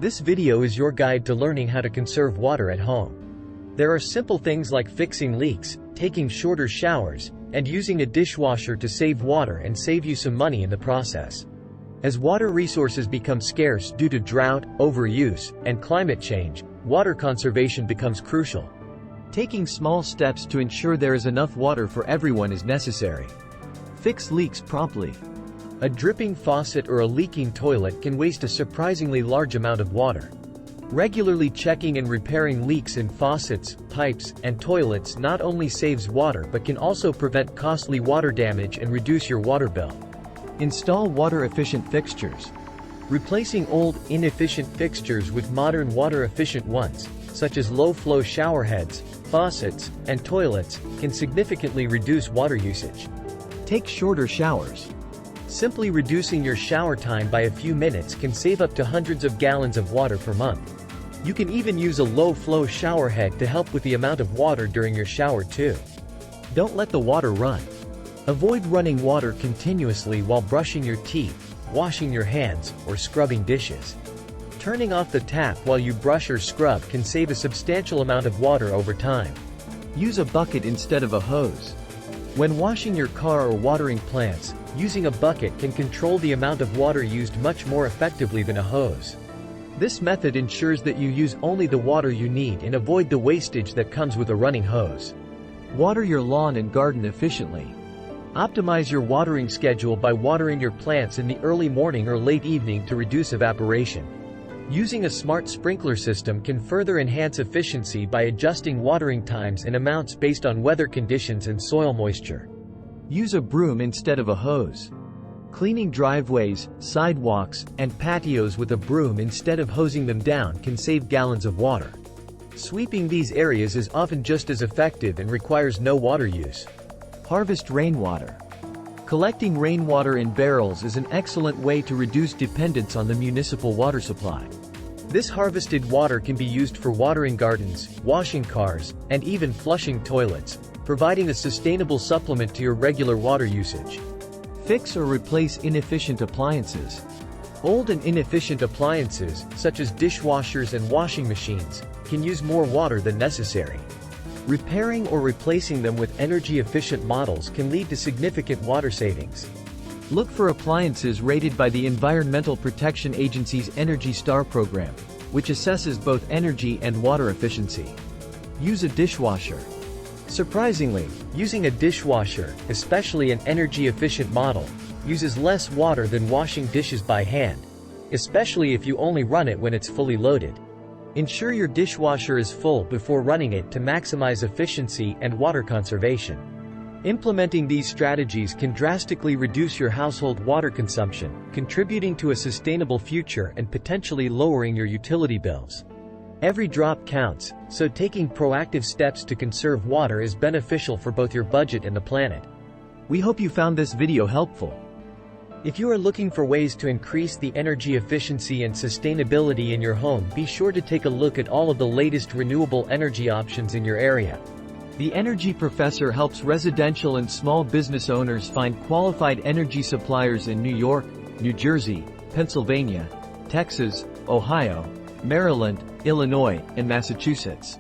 This video is your guide to learning how to conserve water at home. There are simple things like fixing leaks, taking shorter showers, and using a dishwasher to save water and save you some money in the process. As water resources become scarce due to drought, overuse, and climate change, water conservation becomes crucial. Taking small steps to ensure there is enough water for everyone is necessary. Fix leaks promptly. A dripping faucet or a leaking toilet can waste a surprisingly large amount of water. Regularly checking and repairing leaks in faucets, pipes, and toilets not only saves water but can also prevent costly water damage and reduce your water bill. Install water-efficient fixtures. Replacing old, inefficient fixtures with modern water-efficient ones, such as low-flow shower heads, faucets, and toilets, can significantly reduce water usage. Take shorter showers. Simply reducing your shower time by a few minutes can save up to hundreds of gallons of water per month. You can even use a low-flow shower head to help with the amount of water during your shower too. Don't let the water run. Avoid running water continuously while brushing your teeth, washing your hands, or scrubbing dishes. Turning off the tap while you brush or scrub can save a substantial amount of water over time. Use a bucket instead of a hose. When washing your car or watering plants, using a bucket can control the amount of water used much more effectively than a hose. This method ensures that you use only the water you need and avoid the wastage that comes with a running hose. Water your lawn and garden efficiently. Optimize your watering schedule by watering your plants in the early morning or late evening to reduce evaporation. Using a smart sprinkler system can further enhance efficiency by adjusting watering times and amounts based on weather conditions and soil moisture. Use a broom instead of a hose. Cleaning driveways, sidewalks, and patios with a broom instead of hosing them down can save gallons of water. Sweeping these areas is often just as effective and requires no water use. Harvest rainwater. Collecting rainwater in barrels is an excellent way to reduce dependence on the municipal water supply. This harvested water can be used for watering gardens, washing cars, and even flushing toilets, providing a sustainable supplement to your regular water usage. Fix or replace inefficient appliances. Old and inefficient appliances, such as dishwashers and washing machines, can use more water than necessary. Repairing or replacing them with energy-efficient models can lead to significant water savings. Look for appliances rated by the Environmental Protection Agency's Energy Star program, which assesses both energy and water efficiency. Use a dishwasher. Surprisingly, using a dishwasher, especially an energy-efficient model, uses less water than washing dishes by hand, especially if you only run it when it's fully loaded. Ensure your dishwasher is full before running it to maximize efficiency and water conservation. Implementing these strategies can drastically reduce your household water consumption, contributing to a sustainable future and potentially lowering your utility bills. Every drop counts, so taking proactive steps to conserve water is beneficial for both your budget and the planet. We hope you found this video helpful. If you are looking for ways to increase the energy efficiency and sustainability in your home, be sure to take a look at all of the latest renewable energy options in your area. The Energy Professor helps residential and small business owners find qualified energy suppliers in New York, New Jersey, Pennsylvania, Texas, Ohio, Maryland, Illinois, and Massachusetts.